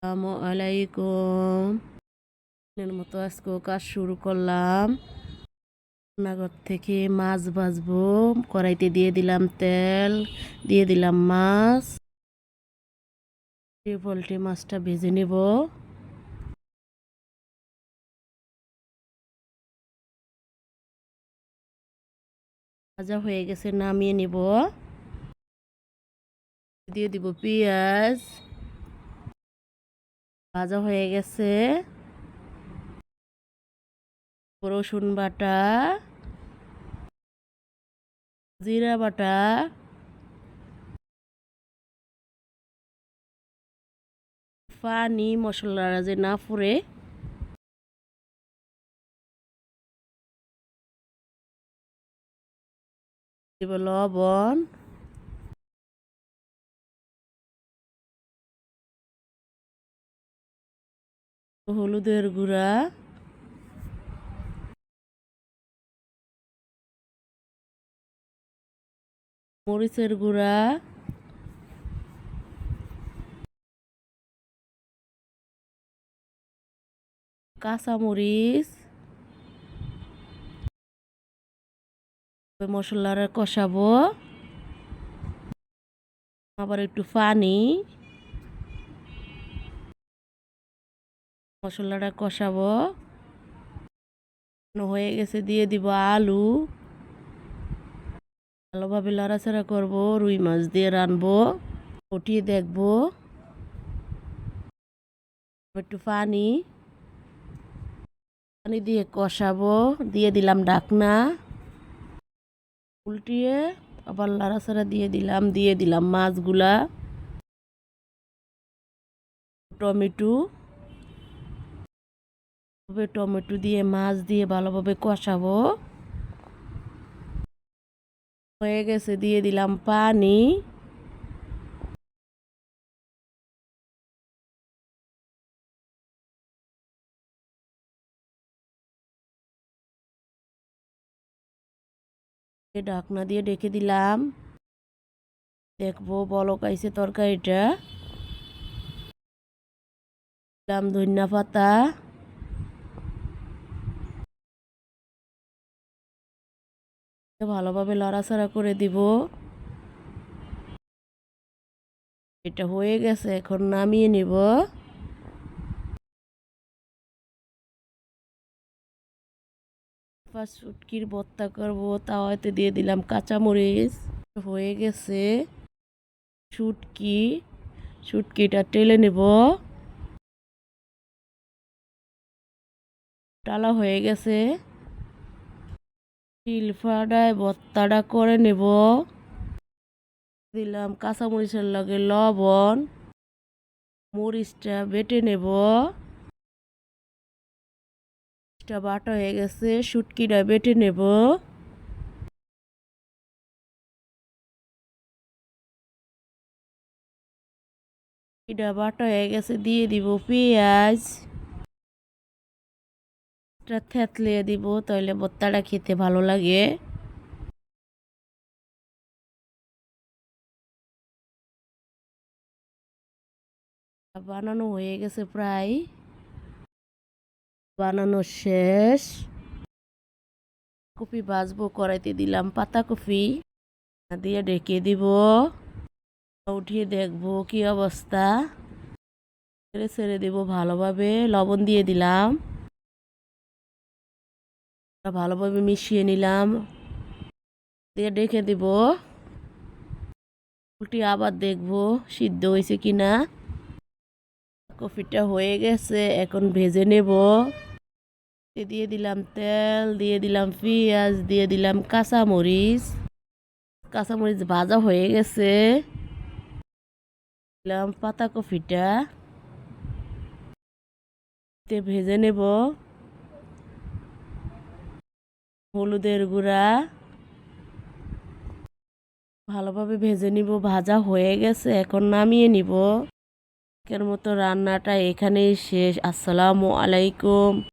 আসসালামু আলাইকুম। এর মতো আজকেও কাজ শুরু করলাম। রান্নাঘর থেকে মাছ ভাজবো। কড়াইতে দিয়ে দিলাম তেল, দিয়ে দিলাম মাছ। পোলট্রি মাছটা ভেজে নেব। ভাজা হয়ে গেছে, নামিয়ে নেব। দিয়ে দিব পেঁয়াজ। ভাজা হয়ে গেছে। রসুন বাটা, জিরা বাটা, পানি, মশলাটা যে না পুড়ে দিব লবণ, হলুদের গুঁড়া, মরিচের গুঁড়া, কাঁচামরিচ। মশলাটা কষাবো। আবার একটু পানি, মশলাটা কষাবো। হয়ে গেছে, দিয়ে দিব আলু। ভালোভাবে লড়াচড়া করব। রুই মাছ দিয়ে রানবো। উঠিয়ে দেখবো। একটু পানি পানি দিয়ে কষাবো। দিয়ে দিলাম ঢাকনা। উল্টিয়ে আবার লড়াচড়া দিয়ে দিলাম মাছগুলা, টমেটো। টমেটো দিয়ে মাছ দিয়ে ভালোভাবে কষাবো। হয়ে গেছে, দিয়ে দিলাম পানি। ঢাকনা দিয়ে ঢেকে দিলাম। দেখবো বলক আইছে তরকারিটা। দিলাম ধনিয়া পাতা। ভালোভাবে লড়াচড়া করে দিব। এটা হয়ে গেছে, এখন নামিয়ে নিব। শুটকির ভর্তা করবো, তাওয়াতে দিয়ে দিলাম কাঁচামরিচ। হয়ে গেছে। শুটকি শুটকিটা টেলে নেব। টালা হয়ে গেছে। শিলফাটায় ভর্তাটা করে নেব। দিলাম কাঁচামরিচের লগে লবণ। মরিচটা বেটে নেব। বাটা হয়ে গেছে, শুটকিটা বেটে নেব। এটা বাটা হয়ে গেছে, দিয়ে দিব পেঁয়াজ। থেতলিয়ে দিব, তাহলে ভর্তাটা খেতে ভালো লাগে। বানানো হয়ে গেছে প্রায়। বানানো শেষ। কপি ভাজবো, কড়াইতে দিলাম পাতাকপি। দিয়ে ঢেকে দিব। উঠিয়ে দেখবো কি অবস্থা। ছেড়ে ছেড়ে দিব ভালোভাবে। লবণ দিয়ে দিলাম। ভালোভাবে মিশিয়ে নিলাম। দিয়ে ঢেকে দিব। উল্টি আবার দেখবো সিদ্ধ হয়েছে কিনা। কফিটা হয়ে গেছে, এখন ভেজে নেব। দিয়ে দিলাম তেল, দিয়ে দিলাম পেঁয়াজ, দিয়ে দিলাম কাঁচামরিচ। কাঁচামরিচ ভাজা হয়ে গেছে। দিলাম পাতাকপিটা। ভেজে নেব। হলুদের গুঁড়া। ভালোভাবে ভেজে নিব। ভাজা হয়ে গেছে, এখন নামিয়ে নিব। এর মতো রান্নাটা এখানেই শেষ। আসসালামু আলাইকুম।